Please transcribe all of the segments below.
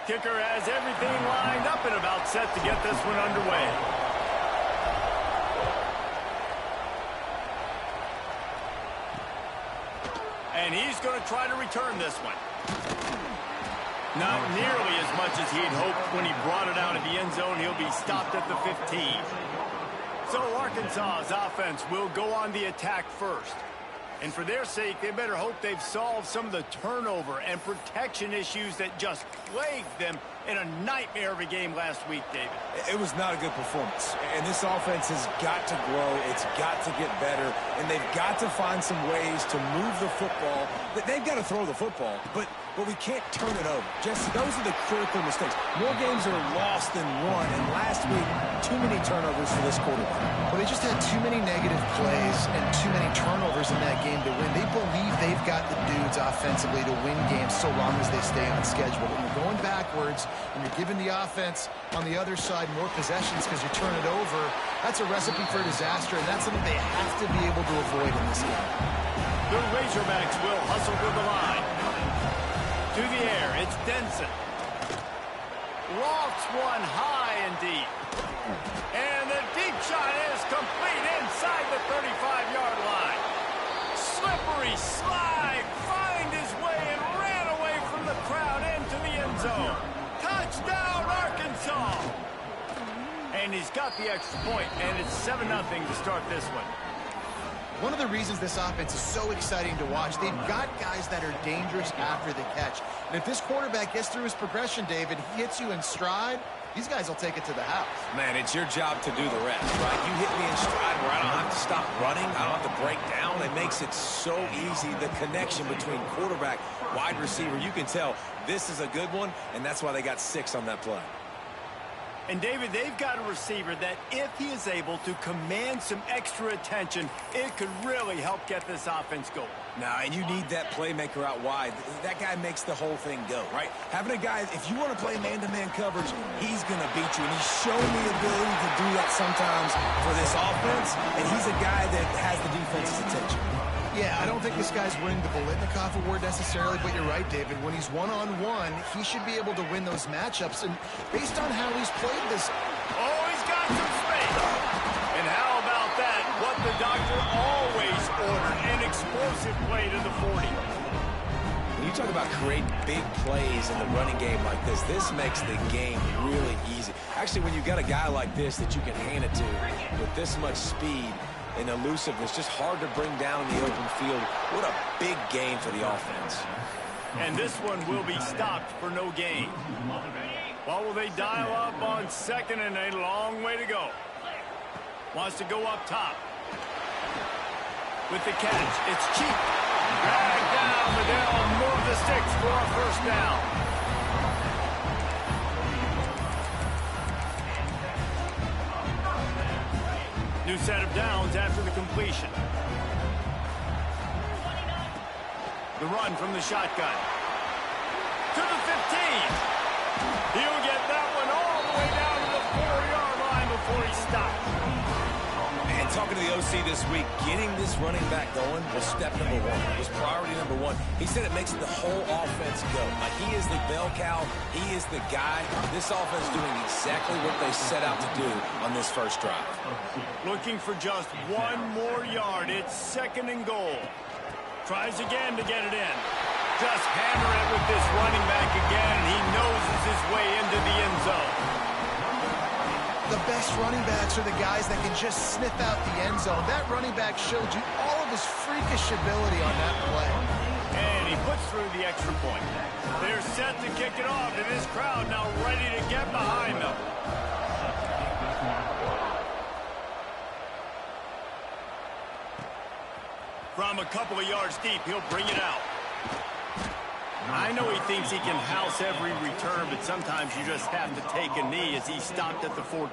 Kicker has everything lined up and about set to get this one underway. And he's going to try to return this one. Not nearly as much as he'd hoped when he brought it out of the end zone. He'll be stopped at the 15. So Arkansas's offense will go on the attack first. And for their sake, they better hope they've solved some of the turnover and protection issues that just plagued them in a nightmare of a game last week, David. It was not a good performance. And this offense has got to grow. It's got to get better. And they've got to find some ways to move the football. They've got to throw the football, but we can't turn it over. Jesse, those are the critical mistakes. More games are lost than won. And last week, too many turnovers for this quarterback. Well, they just had too many negative plays and too many turnovers in that game to win. They believe they've got the dudes offensively to win games so long as they stay on schedule. When you're going backwards and you're giving the offense on the other side more possessions because you turn it over, that's a recipe for disaster, and that's something they have to be able to avoid in this game. The Razorbacks will hustle to the line. To the air, it's Denson. Lofts one high and deep. And the deep shot is complete inside the 35-yard line. Slippery slide, find his way and ran away from the crowd into the end zone. Touchdown, Arkansas! And he's got the extra point, and it's 7-0 to start this one. One of the reasons this offense is so exciting to watch, they've got guys that are dangerous after the catch. And if this quarterback gets through his progression, David, he hits you in stride, these guys will take it to the house. Man, it's your job to do the rest, right? You hit me in stride where I don't have to stop running. I don't have to break down. It makes it so easy. The connection between quarterback, wide receiver, you can tell this is a good one, and that's why they got 6 on that play. And, David, they've got a receiver that if he is able to command some extra attention, it could really help get this offense going. Now, and you need that playmaker out wide. That guy makes the whole thing go, right? Having a guy, if you want to play man-to-man coverage, he's going to beat you. And he's shown the ability to do that sometimes for this offense. And he's a guy that has the defense's attention. Yeah, I don't think this guy's winning the Bolitnikoff award necessarily, but you're right, David. When he's one-on-one, he should be able to win those matchups. And based on how he's played this... Oh, he's got some space. And how about that? What the doctor always ordered, an explosive play to the 40. When you talk about creating big plays in the running game like this makes the game really easy. Actually, when you've got a guy like this that you can hand it to with this much speed and elusiveness, just hard to bring down in the open field. What a big game for the offense. And this one will be stopped for no gain. Well, will they dial up on second and a long way to go? Wants to go up top. With the catch, it's cheap. Dragged down, but they'll move the sticks for a first down. New set of downs after the completion. The run from the shotgun. To the 15. He'll get that one all the way down to the 4-yard line before he stopped. And talking to the OC this week, getting this running back going was step number 1. It was priority number 1. He said it makes the whole offense go. Like, he is the bell cow. He is the guy. This offense doing exactly what they set out to do on this first drive. Looking for just 1 more yard. It's 2nd and goal. Tries again to get it in. Just hammer it with this running back again. He noses his way into the end zone. The best running backs are the guys that can just sniff out the end zone. That running back showed you all of his freakish ability on that play. And he puts through the extra point. They're set to kick it off, and this crowd now ready to get behind them. From a couple of yards deep, he'll bring it out. I know he thinks he can house every return, but sometimes you just have to take a knee as he stopped at the 14.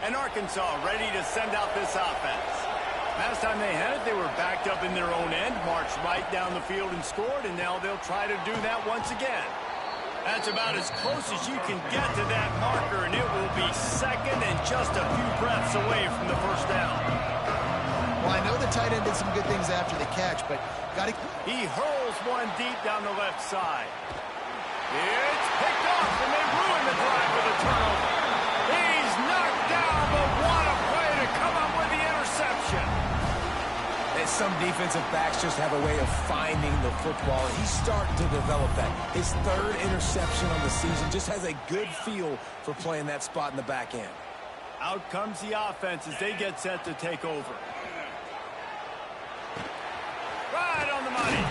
And Arkansas ready to send out this offense. Last time they had it, they were backed up in their own end, marched right down the field and scored, and now they'll try to do that once again. That's about as close as you can get to that marker, and it will be 2nd and just a few breaths away from the first down. Well, I know the tight end did some good things after the catch, but he hurls one deep down the left side. It's picked off, and they ruin the drive with a turnover. He's knocked down, but what a play to come up with the interception. And some defensive backs just have a way of finding the football, and he's starting to develop that. His third interception on the season, just has a good feel for playing that spot in the back end. Out comes the offense as they get set to take over. Right on the money.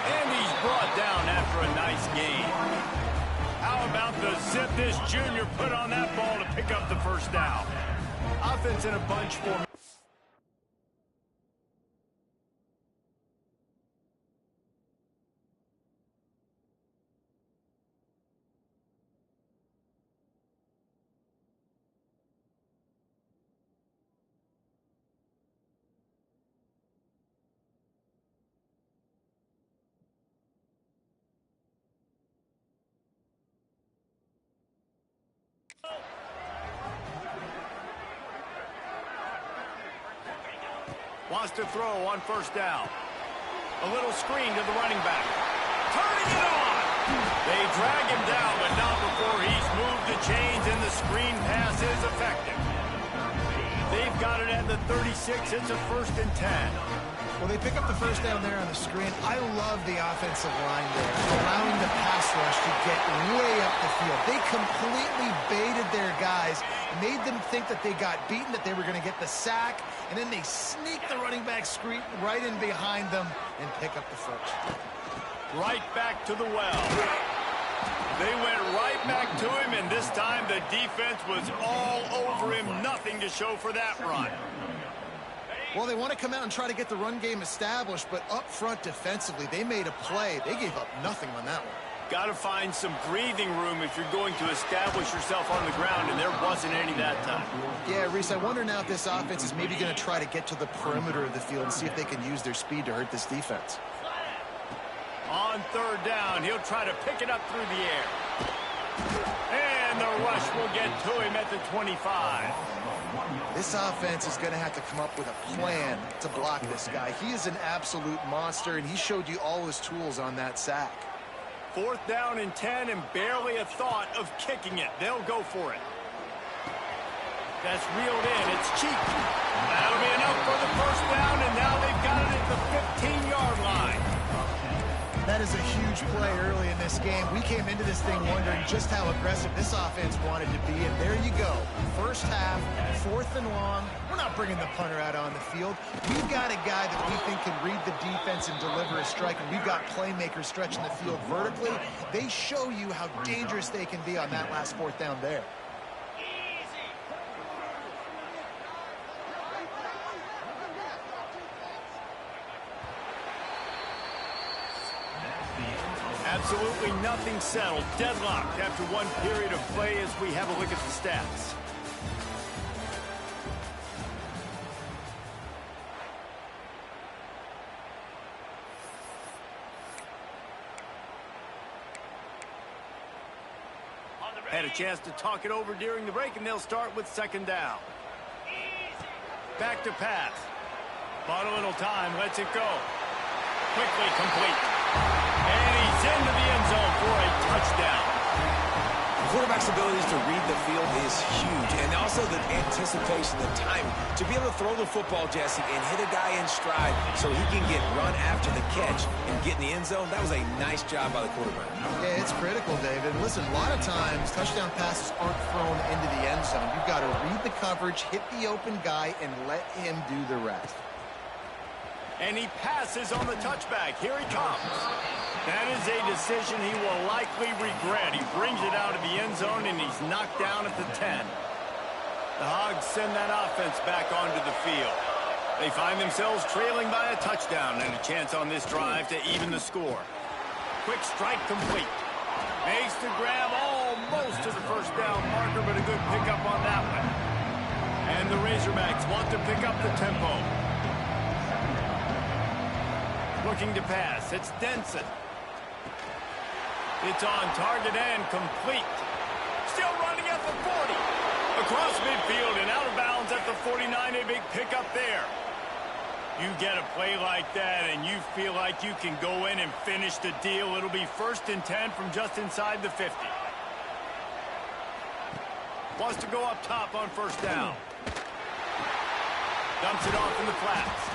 And he's brought down after a nice gain. How about the zip this junior put on that ball to pick up the first down? Offense in a bunch formation. Wants to throw on first down. A little screen to the running back. Turning it on. They drag him down, but not before he's moved the chains, and the screen pass is effective. They've got it at the 36. It's a 1st and 10. Well, they pick up the first down there on the screen. I love the offensive line there, allowing the pass rush to get way up the field. They completely baited their guys, made them think that they got beaten, that they were going to get the sack, and then they sneak the running back screen right in behind them and pick up the first. Right back to the well. They went right back to him, and this time the defense was all over him. Nothing to show for that run. Well, they want to come out and try to get the run game established, but up front defensively, they made a play. They gave up nothing on that one. Got to find some breathing room if you're going to establish yourself on the ground, and there wasn't any that time. Yeah, Reese, I wonder now if this offense is maybe going to try to get to the perimeter of the field and see if they can use their speed to hurt this defense. On 3rd down, he'll try to pick it up through the air. And the rush will get to him at the 25. This offense is going to have to come up with a plan to block this guy. He is an absolute monster, and he showed you all his tools on that sack. 4th down and 10, and barely a thought of kicking it. They'll go for it. That's reeled in. It's cheap. That'll be enough for the first down, and now they've got it at the 15-yard line. That is a huge play early in this game. We came into this thing wondering just how aggressive this offense wanted to be, and there you go. First half, 4th and long. We're not bringing the punter out on the field. We've got a guy that we think can read the defense and deliver a strike, and we've got playmakers stretching the field vertically. They show you how dangerous they can be on that last 4th down there. Absolutely nothing settled. Deadlocked after one period of play as we have a look at the stats. Had a chance to talk it over during the break, and they'll start with 2nd down. Back to pass. Bought a little time, lets it go. Quickly complete. And he's into the end zone for a touchdown. The quarterback's abilities to read the field is huge, and also the anticipation, the timing. To be able to throw the football, Jesse, and hit a guy in stride so he can get run after the catch and get in the end zone, that was a nice job by the quarterback. Yeah, it's critical, David. Listen, a lot of times touchdown passes aren't thrown into the end zone. You've got to read the coverage, hit the open guy, and let him do the rest. And he passes on the touchback. Here he comes. That is a decision he will likely regret. He brings it out of the end zone, and he's knocked down at the 10. The Hogs send that offense back onto the field. They find themselves trailing by a touchdown and a chance on this drive to even the score. Quick strike complete. Makes the grab almost to the first down marker, but a good pickup on that one. And the Razorbacks want to pick up the tempo. Looking to pass. It's Denson. It's on target and complete. Still running at the 40. Across midfield and out of bounds at the 49. A big pickup there. You get a play like that and you feel like you can go in and finish the deal. It'll be 1st and 10 from just inside the 50. Wants to go up top on 1st down. Dumps it off in the flats.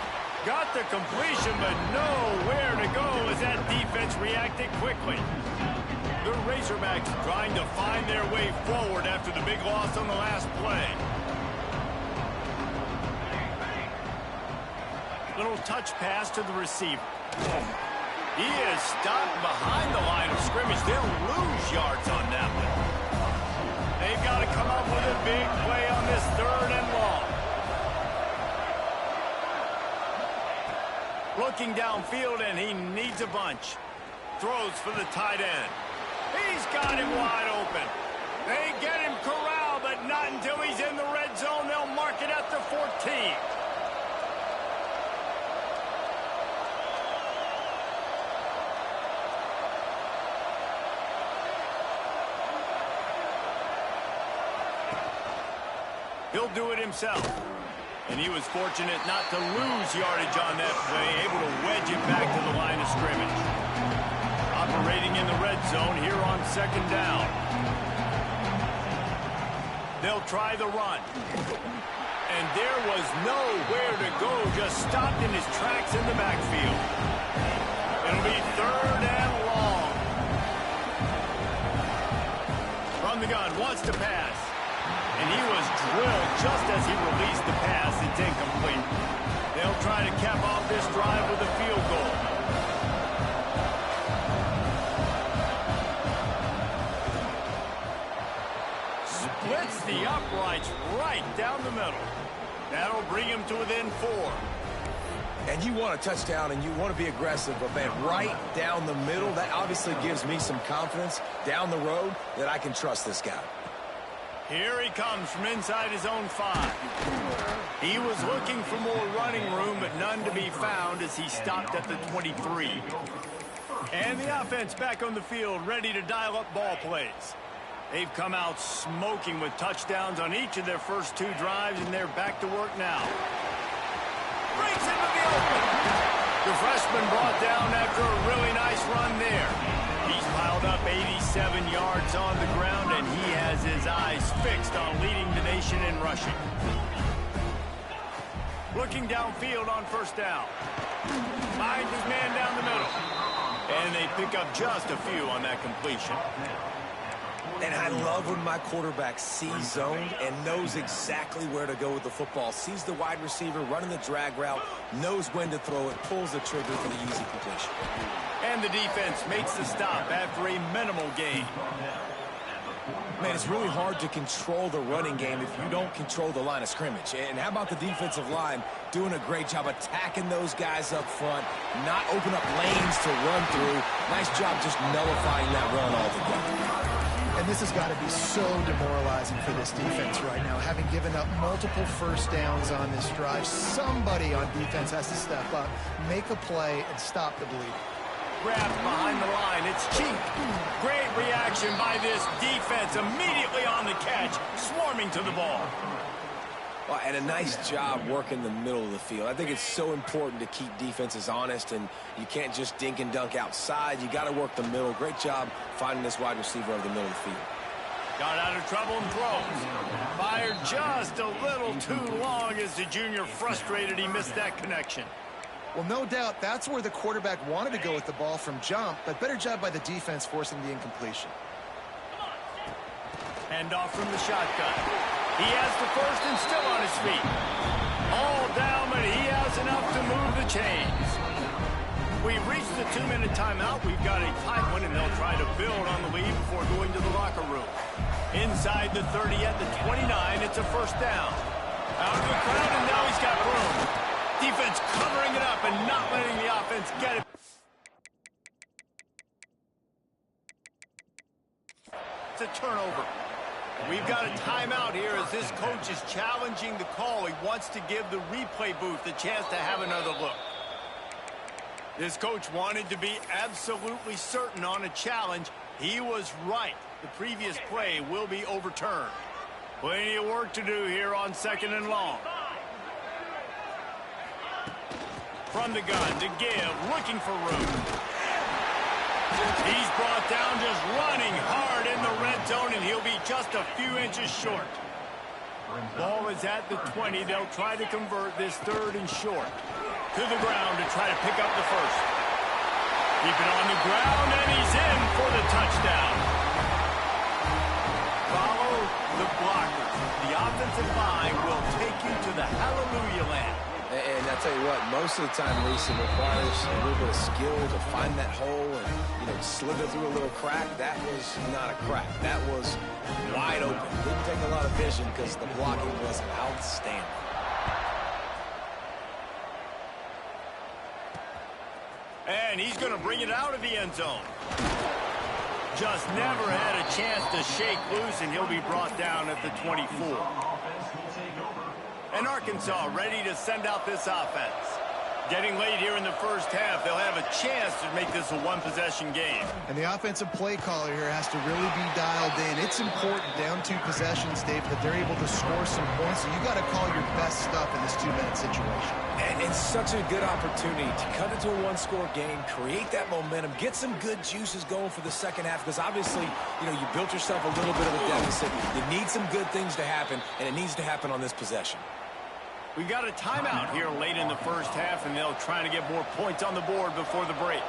Got the completion, but nowhere to go as that defense reacted quickly. The Razorbacks trying to find their way forward after the big loss on the last play. Little touch pass to the receiver. He is stopped behind the line of scrimmage. They'll lose yards on that one. They've got to come up with a big play on this 3rd and long. Looking downfield, and he needs a bunch. Throws for the tight end. He's got him wide open. They get him corralled, but not until he's in the red zone. They'll mark it at the 14. He'll do it himself. And he was fortunate not to lose yardage on that play, able to wedge it back to the line of scrimmage. Operating in the red zone here on 2nd down. They'll try the run. And there was nowhere to go, just stopped in his tracks in the backfield. It'll be 3rd and long. From the gun, wants to pass. And he was drilled just as he released the pass. It's incomplete. They'll try to cap off this drive with a field goal. Splits the uprights right down the middle. That'll bring him to within 4. And you want a touchdown and you want to be aggressive, but man, right down the middle, that obviously gives me some confidence down the road that I can trust this guy. Here he comes from inside his own 5. He was looking for more running room, but none to be found as he stopped at the 23. And the offense back on the field, ready to dial up ball plays. They've come out smoking with touchdowns on each of their first 2 drives, and they're back to work now. Breaks into the open. The freshman brought down after a really nice run there. He's piled up 87 yards on the ground, and he has his eyes fixed on leading the nation in rushing. Looking downfield on 1st down. Finds his man down the middle. And they pick up just a few on that completion. And I love when my quarterback sees zoned and knows exactly where to go with the football. Sees the wide receiver running the drag route, knows when to throw it, pulls the trigger for the easy completion. And the defense makes the stop after a minimal gain. Man, it's really hard to control the running game if you don't control the line of scrimmage. And how about the defensive line doing a great job attacking those guys up front, not open up lanes to run through. Nice job just nullifying that run altogether. And this has got to be so demoralizing for this defense right now. Having given up multiple 1st downs on this drive, somebody on defense has to step up, make a play, and stop the bleed. Grabbed behind the line. It's cheap. Great reaction by this defense. Immediately on the catch, swarming to the ball. Well, and a nice job working the middle of the field. I think it's so important to keep defenses honest, and you can't just dink and dunk outside. You got to work the middle. Great job finding this wide receiver over the middle of the field. Got out of trouble and throws. Fired just a little too long as the junior frustrated he missed that connection. Well, no doubt that's where the quarterback wanted to go with the ball from jump, but better job by the defense forcing the incompletion. Handoff from the shotgun. He has the 1st and still on his feet. All down, but he has enough to move the chains. We've reached the 2-minute timeout. We've got a tight one, and they'll try to build on the lead before going to the locker room. Inside the 30 at the 29, it's a 1st down. Out of the crowd, and now he's got room. Defense covering it up and not letting the offense get it. It's a turnover. We've got a timeout here as this coach is challenging the call. He wants to give the replay booth a chance to have another look. This coach wanted to be absolutely certain on a challenge. He was right. The previous play will be overturned. Plenty of work to do here on 2nd and long. From the gun to give, looking for room. He's brought down just running hard in the red zone, and he'll be just a few inches short. Ball is at the 20. They'll try to convert this 3rd and short. To the ground to try to pick up the first. Keep it on the ground, and he's in for the touchdown. Follow the blockers. The offensive line will take you to the hallelujah land. And I tell you what, most of the time, Lisa, requires a little bit of skill to find that hole and, slither through a little crack. That was not a crack. That was wide open. Didn't take a lot of vision because the blocking was outstanding. And he's going to bring it out of the end zone. Just never had a chance to shake loose, and he'll be brought down at the 24. And Arkansas ready to send out this offense. Getting late here in the first half, they'll have a chance to make this a one-possession game. And the offensive play caller here has to really be dialed in. It's important down 2 possessions, Dave, that they're able to score some points. So you got to call your best stuff in this 2-minute situation. And it's such a good opportunity to cut into a 1-score game, create that momentum, get some good juices going for the second half, because obviously, you built yourself a little bit of a deficit. You need some good things to happen, and it needs to happen on this possession. We got a timeout here late in the first half, and they'll try to get more points on the board before the break.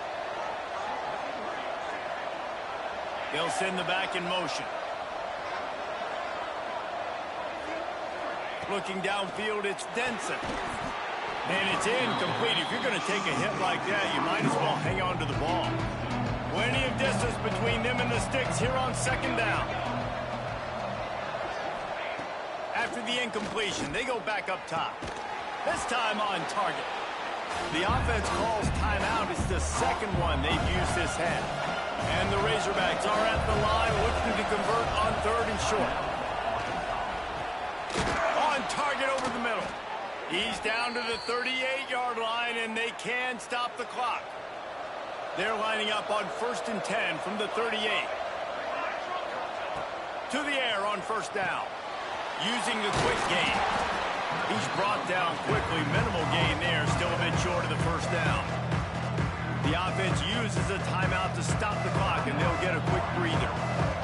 They'll send the back in motion. Looking downfield, it's Denson. And it's incomplete. If you're going to take a hit like that, you might as well hang on to the ball. Plenty of distance between them and the sticks here on 2nd down. After the incompletion, they go back up top. This time on target. The offense calls timeout. It's the 2nd one they've used this half. And the Razorbacks are at the line looking to convert on 3rd and short. On target over the middle. He's down to the 38-yard line, and they can stop the clock. They're lining up on 1st and 10 from the 38. To the air on 1st down. Using the quick game. He's brought down quickly. Minimal gain there. Still a bit short of the 1st down. The offense uses a timeout to stop the clock, and they'll get a quick breather.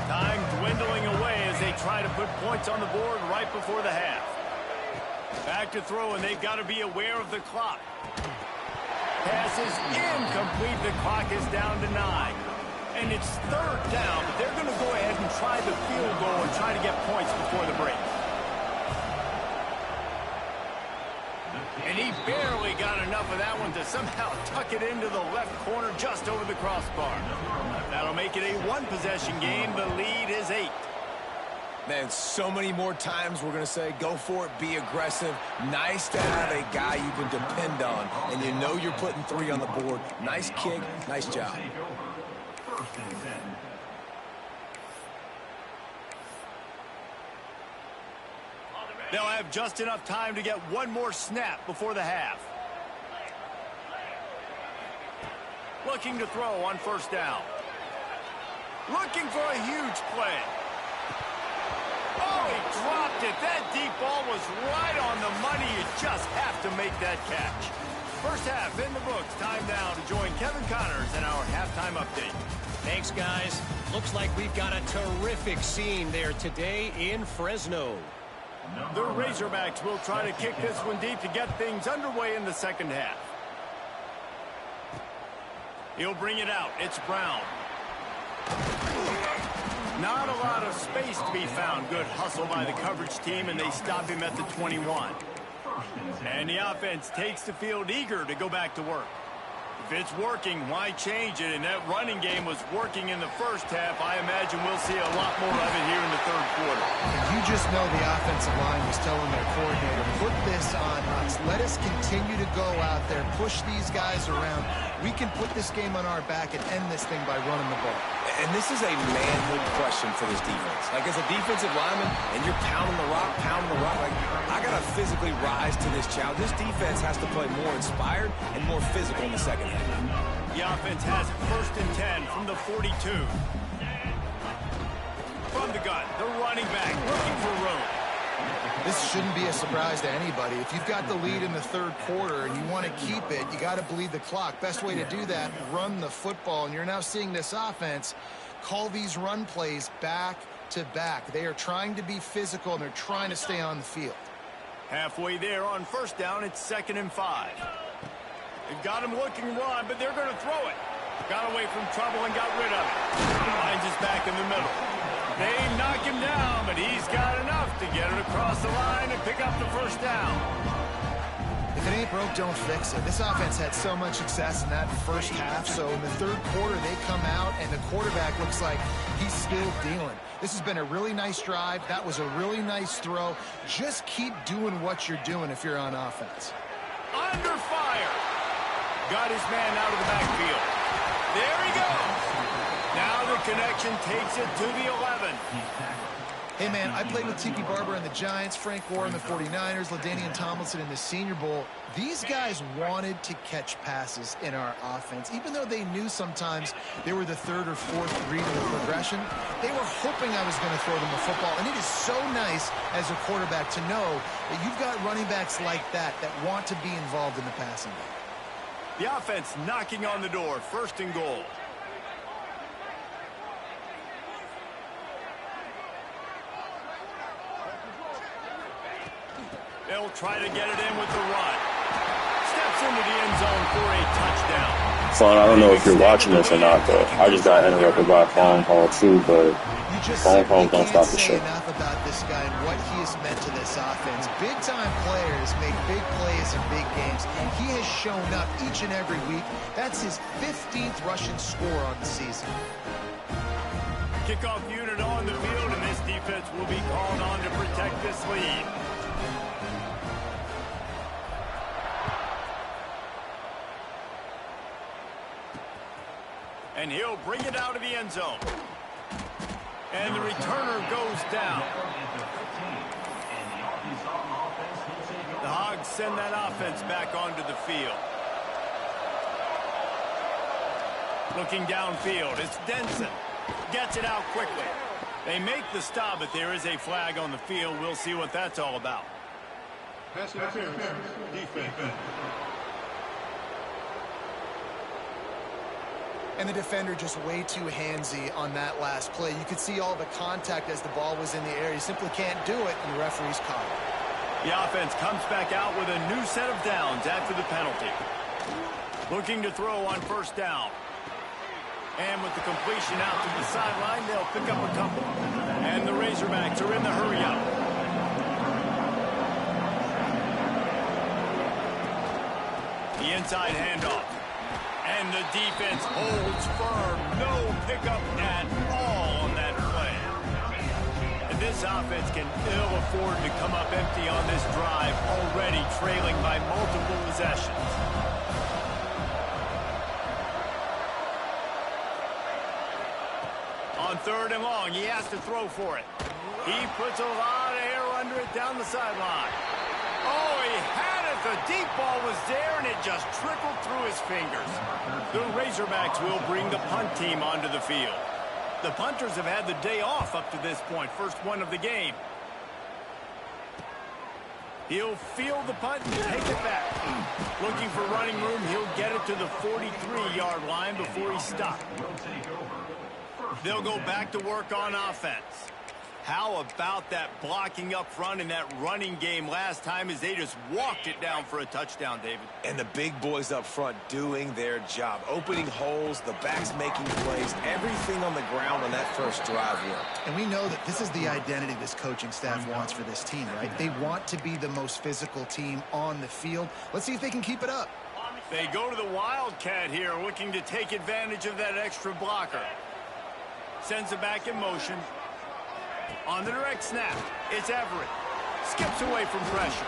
Time dwindling away as they try to put points on the board right before the half. Back to throw, and they've got to be aware of the clock. Pass is incomplete. The clock is down to 9. And it's 3rd down, but they're going to go ahead and try the field goal and try to get points before the break. And he barely got enough of that one to somehow tuck it into the left corner just over the crossbar. That'll make it a 1-possession game. The lead is 8. Man, so many more times we're going to say, go for it, be aggressive. Nice to have a guy you can depend on, and you know you're putting 3 on the board. Nice kick, nice job. They'll have just enough time to get one more snap before the half. Looking to throw on 1st down. Looking for a huge play. Oh, he dropped it. That deep ball was right on the money. You just have to make that catch. First half in the books. Time now to join Kevin Connors in our halftime update. Thanks, guys. Looks like we've got a terrific scene there today in Fresno. The Razorbacks will try to kick this one deep to get things underway in the second half. He'll bring it out. It's Brown. Not a lot of space to be found. Good hustle by the coverage team, and they stop him at the 21. And the offense takes the field eager to go back to work. If it's working, why change it? And that running game was working in the first half. I imagine we'll see a lot more of it here in the 3rd quarter. And you just know the offensive line was telling their coordinator, put this on us. Let us continue to go out there, push these guys around. We can put this game on our back and end this thing by running the ball. And this is a manhood question for this defense. Like, as a defensive lineman, and you're pounding the rock, like, I got to physically rise to this challenge. This defense has to play more inspired and more physical in the second half. The offense has it 1st and 10 from the 42. From the gun, the running back looking for room. This shouldn't be a surprise to anybody. If you've got the lead in the third quarter and you want to keep it, you got to bleed the clock. Best way to do that, run the football. And you're now seeing this offense call these run plays back to back. They are trying to be physical, and they're trying to stay on the field. Halfway there on first down, it's 2nd and 5. They've got him looking run, but they're going to throw it. Got away from trouble and got rid of it. Finds his back in the middle. They knock him down, but he's got enough to get it across the line and pick up the first down. If it ain't broke, don't fix it. This offense had so much success in that first half, so in the third quarter they come out and the quarterback looks like he's still dealing. This has been a really nice drive. That was a really nice throw. Just keep doing what you're doing if you're on offense. Under fire. Got his man out of the backfield. There he goes. Now the connection takes it to the 11. Hey, man, I played with Tiki Barber and the Giants, Frank Gore and the 49ers, LaDainian Tomlinson in the Senior Bowl. These guys wanted to catch passes in our offense. Even though they knew sometimes they were the third or fourth read of the progression, they were hoping I was going to throw them the football. And it is so nice as a quarterback to know that you've got running backs like that want to be involved in the passing game. The offense knocking on the door, 1st and goal. They'll try to get it in with the run. Steps into the end zone for a touchdown. Son, I don't know if you're watching this or not, but I just got interrupted by a phone call too, but phone calls don't stop the show. Enough about this guy and what he has meant to this offense. Big-time players make big plays in big games. He has shown up each and every week. That's his 15th rushing score on the season. Kickoff unit on the field, and this defense will be called on to protect this lead. And he'll bring it out of the end zone. And the returner goes down. The Hogs send that offense back onto the field. Looking downfield, it's Denson. Gets it out quickly. They make the stop, but there is a flag on the field. We'll see what that's all about. Pass interference. Defense. And the defender just way too handsy on that last play. You could see all the contact as the ball was in the air. He simply can't do it, and the referee's caught it. The offense comes back out with a new set of downs after the penalty. Looking to throw on first down. And with the completion out to the sideline, they'll pick up a couple. And the Razorbacks are in the hurry-up. The inside handoff. And the defense holds firm. No pickup at all on that play. And this offense can ill afford to come up empty on this drive, already trailing by multiple possessions. On 3rd and long, he has to throw for it. He puts a lot of air under it down the sideline. Oh, he had it. The deep ball was there, and it just trickled through his fingers. The Razorbacks will bring the punt team onto the field. The punters have had the day off up to this point. First one of the game. He'll field the punt and take it back. Looking for running room, he'll get it to the 43-yard line before he stopped. They'll go back to work on offense. How about that blocking up front in that running game last time as they just walked it down for a touchdown, David? And the big boys up front doing their job. Opening holes, the backs making plays, everything on the ground on that first drive worked. And we know that this is the identity this coaching staff wants for this team, right? They want to be the most physical team on the field. Let's see if they can keep it up. They go to the Wildcat here, looking to take advantage of that extra blocker. Sends it back in motion. On the direct snap, it's Everett. Skips away from pressure.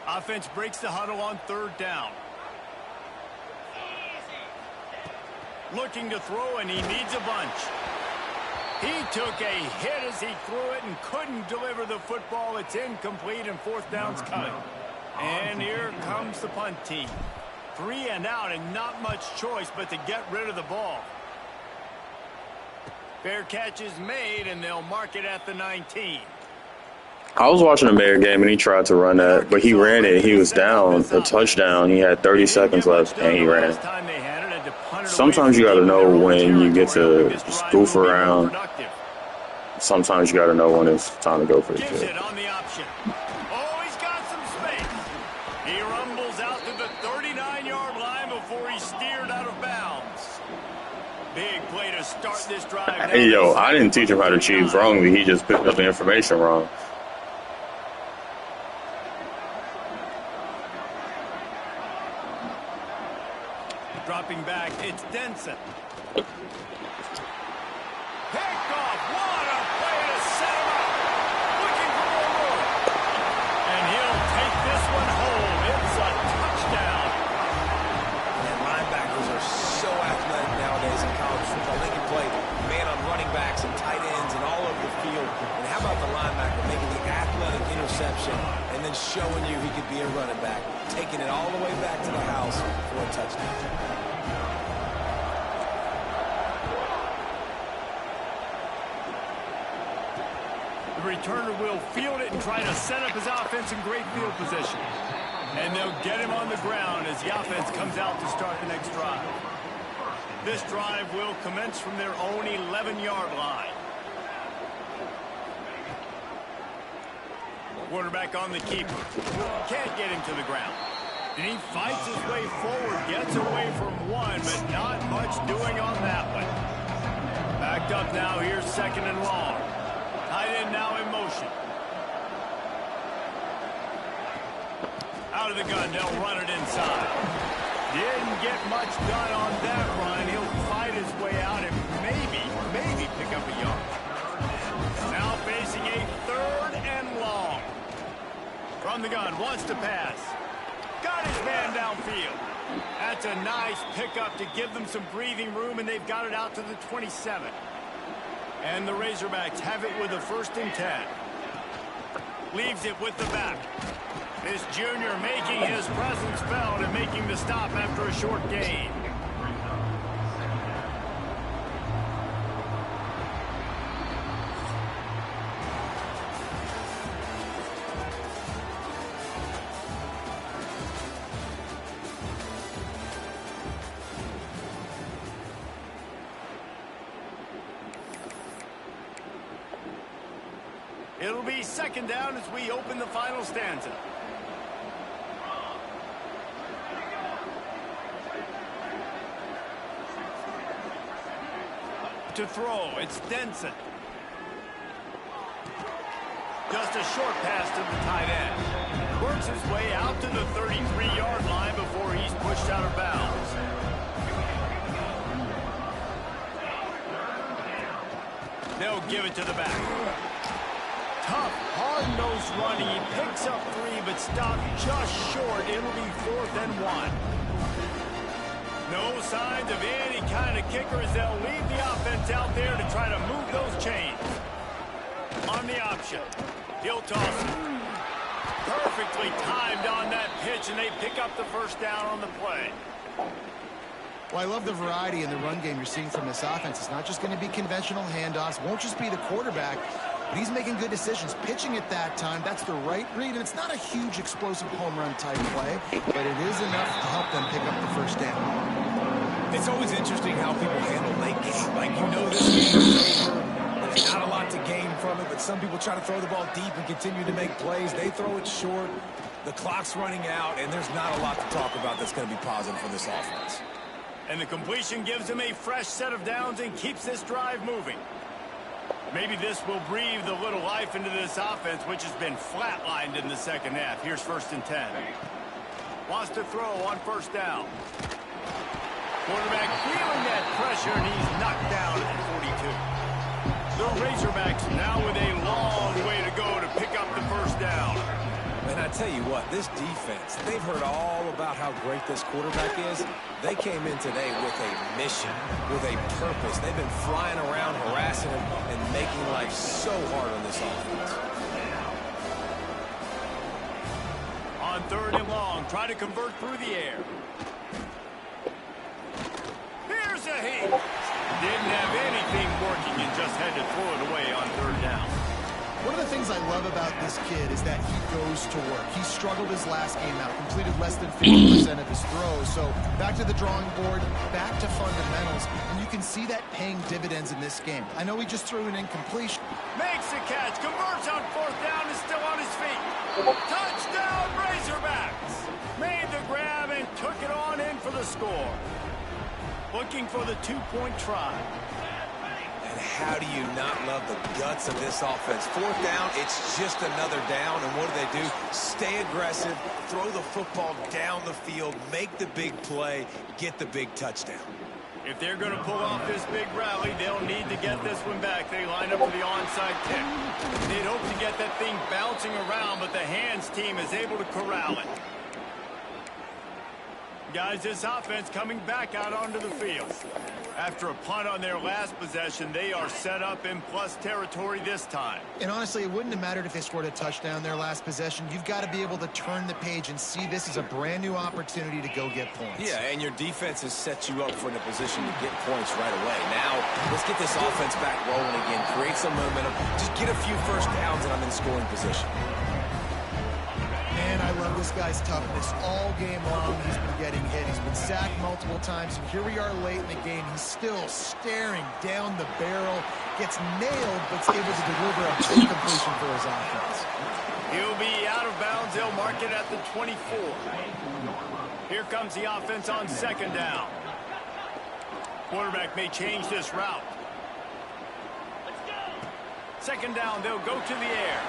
Offense breaks the huddle on 3rd down. Looking to throw, and he needs a bunch. He took a hit as he threw it and couldn't deliver the football. It's incomplete, and 4th down's coming. And here comes the punt team. 3 and out and not much choice but to get rid of the ball. Fair catch is made, and they'll mark it at the 19. I was watching a Bear game, and he tried to run that, but he ran it. He was down a touchdown. He had 30 seconds left, and he ran it. Sometimes you got to know when you get to just goof around. Sometimes you got to know when it's time to go for the kill. On the option. Oh, he's got some space. He rumbles out to the 39-yard line before he's steered out of bounds. Big play to start this drive. Hey, yo, I didn't teach him how to choose wrongly. He just picked up the information wrong. Dropping back, it's Denson. Picked off. What a play to set him up. Looking for more room. And he'll take this one home. It's a touchdown. And linebackers are so athletic nowadays in college football. They can play man on running backs and tight ends and all over the field. And how about the linebacker making the athletic interception and then showing you he could be a running back, taking it all the way back to the house for a touchdown. The returner will field it and try to set up his offense in great field position. And they'll get him on the ground as the offense comes out to start the next drive. This drive will commence from their own 11-yard line. Quarterback on the keeper. Can't get him to the ground. And he fights his way forward, gets away from one, but not much doing on that one. Backed up now, here's 2nd and long. Tight end now in motion. Out of the gun, they'll run it inside. Didn't get much done on that run. He'll fight his way out and maybe pick up a yard. Now facing a 3rd and long. From the gun, wants to pass. Got his man downfield. That's a nice pickup to give them some breathing room, and they've got it out to the 27. And the Razorbacks have it with a 1st and 10. Leaves it with the back. This junior making his presence felt and making the stop after a short gain. It'll be 2nd down as we open the final stanza. To throw, it's Denson. Just a short pass to the tight end. Works his way out to the 33-yard line before he's pushed out of bounds. They'll give it to the back. Tough, hard-nosed running. He picks up 3, but stopped just short. It'll be 4th and 1. No signs of any kind of kicker as they'll leave the offense out there to try to move those chains. On the option, he'll toss it. Perfectly timed on that pitch, and they pick up the 1st down on the play. Well, I love the variety in the run game you're seeing from this offense. It's not just going to be conventional handoffs. Won't just be the quarterback. But he's making good decisions. Pitching at that time, that's the right read. And it's not a huge explosive home run type play, but it is enough to help them pick up the 1st down. It's always interesting how people handle late game. Like, you know this game is over. There's not a lot to gain from it, but some people try to throw the ball deep and continue to make plays. They throw it short. The clock's running out, and there's not a lot to talk about that's going to be positive for this offense. And the completion gives him a fresh set of downs and keeps this drive moving. Maybe this will breathe a little life into this offense, which has been flatlined in the 2nd half. Here's 1st and 10. Wants to throw on 1st down. Quarterback feeling that pressure, and he's knocked down at the 42. The Razorbacks now with a long way to go to pick up the 1st down. And I tell you what, this defense, they've heard all about how great this quarterback is. They came in today with a mission, with a purpose. They've been flying around, harassing him, and making life so hard on this offense. On on 3rd and long. Try to convert through the air. Here's a heat. Didn't have anything working and just had to throw it away on 3rd down. One of the things I love about this kid is that he goes to work. He struggled his last game out, completed less than 50% of his throws. So back to the drawing board, back to fundamentals, and you can see that paying dividends in this game. I know he just threw an incompletion. Makes the catch, converts on 4th down, is still on his feet. Touchdown, Razorbacks! Made the grab and took it on in for the score. Looking for the 2-point try. And how do you not love the guts of this offense? 4th down, it's just another down. And what do? Stay aggressive, throw the football down the field, make the big play, get the big touchdown. If they're going to pull off this big rally, they'll need to get this one back. They line up for the onside kick. They'd hope to get that thing bouncing around, but the hands team is able to corral it. Guys, this offense coming back out onto the field. After a punt on their last possession, they are set up in plus territory this time. And honestly, it wouldn't have mattered if they scored a touchdown their last possession. You've got to be able to turn the page and see this as a brand new opportunity to go get points. Yeah, and your defense has set you up for the position to get points right away. Now, let's get this offense back rolling again, create some momentum, just get a few first downs, and I'm in scoring position. Man, I love this guy's toughness. All game long, he's been getting hit. He's been sacked multiple times, and here we are late in the game. He's still staring down the barrel, gets nailed, but is able to deliver a big completion for his offense. He'll be out of bounds. They'll mark it at the 24. Here comes the offense on 2nd down. Quarterback may change this route. 2nd down, they'll go to the air.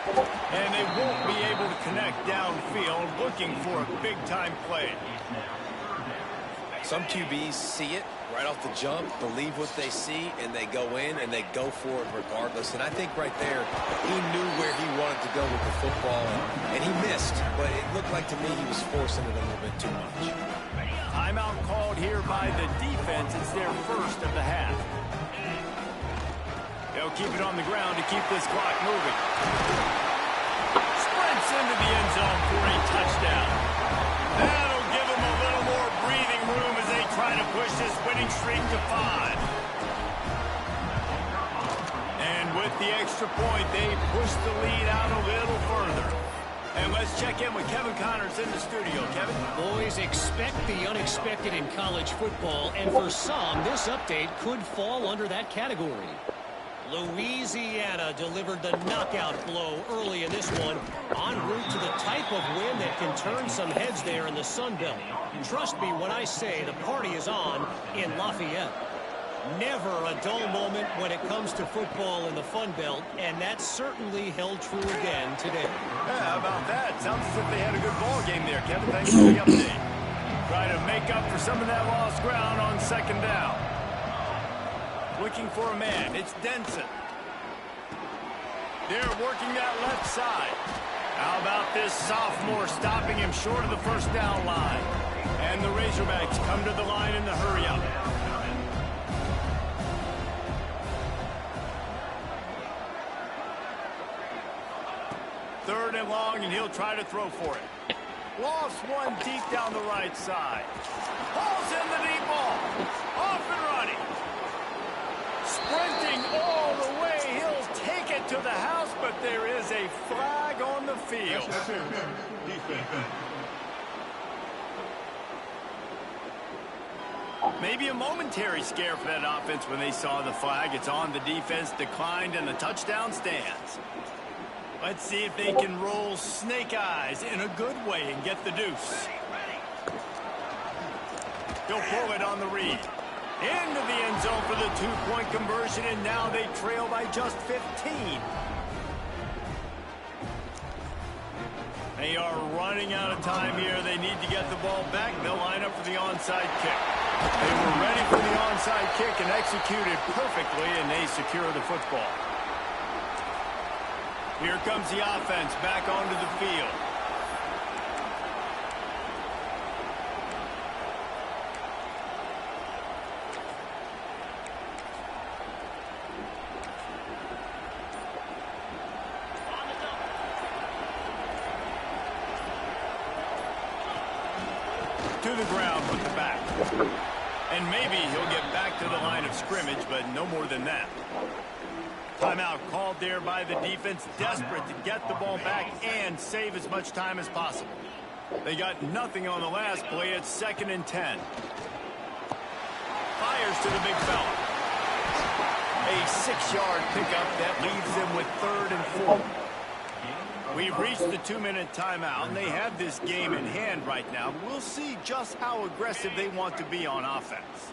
And they won't be able to connect downfield, looking for a big-time play. Some QBs see it right off the jump, believe what they see, and they go in and they go for it regardless. And I think right there, he knew where he wanted to go with the football, and he missed. But it looked like to me he was forcing it a little bit too much. Timeout called here by the defense. It's their first of the half. They'll keep it on the ground to keep this clock moving. Sprints into the end zone for a touchdown. That'll give them a little more breathing room as they try to push this winning streak to 5. And with the extra point, they push the lead out a little further. And let's check in with Kevin Connors in the studio. Kevin? Boys, expect the unexpected in college football, and for some, this update could fall under that category. Louisiana delivered the knockout blow early in this one, en route to the type of win that can turn some heads there in the Sun Belt. Trust me when I say the party is on in Lafayette. Never a dull moment when it comes to football in the Fun Belt, and that certainly held true again today. Yeah, how about that? Sounds as if they had a good ball game there, Kevin. Thanks for the update. Try to make up for some of that lost ground on 2nd down. Looking for a man. It's Denson. They're working that left side. How about this sophomore stopping him short of the 1st down line? And the Razorbacks come to the line in the hurry-up. Third and long, and he'll try to throw for it. Lost one deep down the right side. Hauls in the deep ball. Off and running. Sprinting all the way. He'll take it to the house, but there is a flag on the field. Defense. Maybe a momentary scare for that offense when they saw the flag. It's on, the defense declined, and the touchdown stands. Let's see if they can roll snake eyes in a good way and get the deuce. He'll pull it on the read. Into the end zone for the 2-point conversion, and now they trail by just 15. They are running out of time here. They need to get the ball back. They'll line up for the onside kick. They were ready for the onside kick and executed perfectly, and they secure the football. Here comes the offense back onto the field. to the ground with the back. And maybe he'll get back to the line of scrimmage, but no more than that. Timeout called there by the defense, desperate to get the ball back and save as much time as possible. They got nothing on the last play. It's 2nd and 10. Fires to the big fella. A 6-yard pickup that leaves them with 3rd and 4. We've reached the 2-minute timeout, and they have this game in hand right now. We'll see just how aggressive they want to be on offense.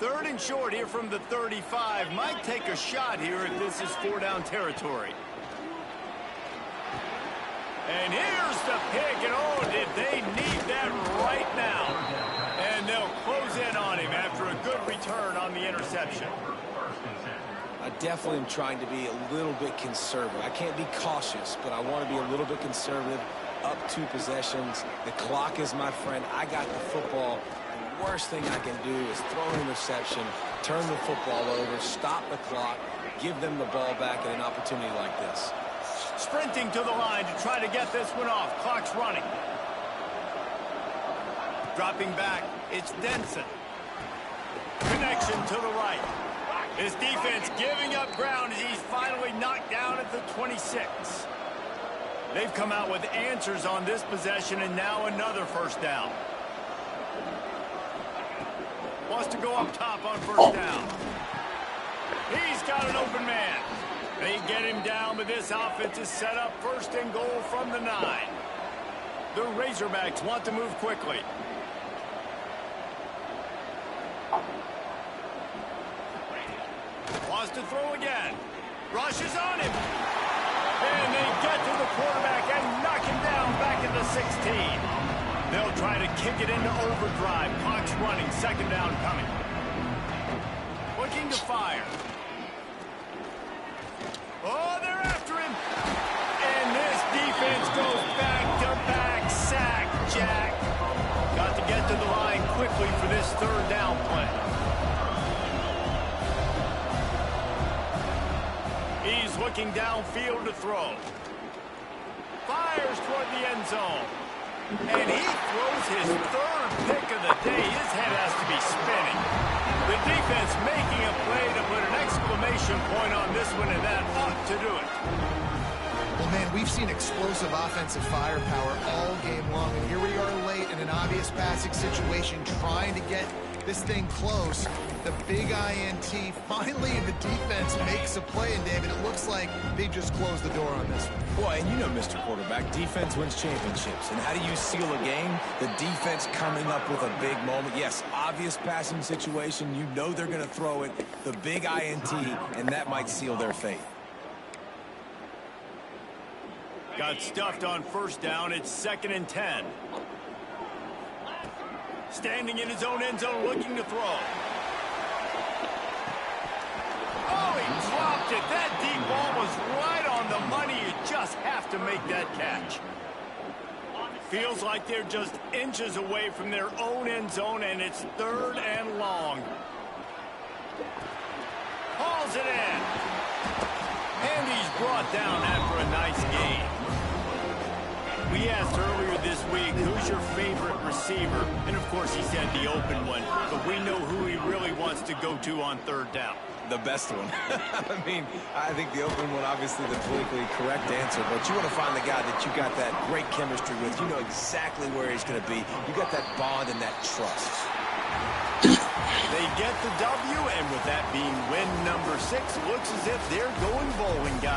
3rd and short here from the 35. Might take a shot here if this is 4-down territory. And here's the pick, and oh, did they need that right now. And they'll close in on him after a good return on the interception. I definitely am trying to be a little bit conservative. I can't be cautious, but I want to be a little bit conservative. Up 2 possessions. The clock is my friend. I got the football. The worst thing I can do is throw an interception, turn the football over, stop the clock, give them the ball back at an opportunity like this. Sprinting to the line to try to get this one off. Clock's running. Dropping back, it's Denson. Connection to the right. His defense giving up ground as he's finally knocked down at the 26. They've come out with answers on this possession, and now another 1st down. Wants to go up top on 1st down. He's got an open man. They get him down, but this offense is set up 1st and goal from the 9. The Razorbacks want to move quickly. Wants to throw again. Rushes on him. And they get to the quarterback and knock him down back at the 16. They'll try to kick it into overdrive. Clock's running. 2nd down coming. Looking to fire. Oh, they're after him. And this defense goes back-to-back sack, Jack. Got to get to the line quickly for this 3rd down play. He's looking downfield to throw. Fires toward the end zone. And he throws his 3rd pick of the day. His head has to be spinning. The defense making a play to put an exclamation point on this one, and that ought to do it. Well, man, we've seen explosive offensive firepower all game long, and here we are late in an obvious passing situation trying to get this thing close. The big INT, finally the defense makes a play, and David, it looks like they just closed the door on this one. Well, and you know, Mr. Quarterback, defense wins championships. And how do you seal a game? The defense coming up with a big moment. Yes, obvious passing situation. You know they're going to throw it. The big INT, and that might seal their fate. Got stuffed on 1st down. It's 2nd and 10. Standing in his own end zone looking to throw. Oh, he dropped it. That deep ball was right on the money. You just have to make that catch. Feels like they're just inches away from their own end zone, and it's 3rd and long. Hauls it in. And he's brought down after a nice game. We asked earlier this week, who's your favorite receiver? And, of course, he said the open one. But we know who he really wants to go to on 3rd down. The best one. I mean, I think the open one, obviously the politically correct answer, but you want to find the guy that you got that great chemistry with. You know exactly where he's going to be. You got that bond and that trust. They get the W, and with that being win number 6, looks as if they're going bowling, guys.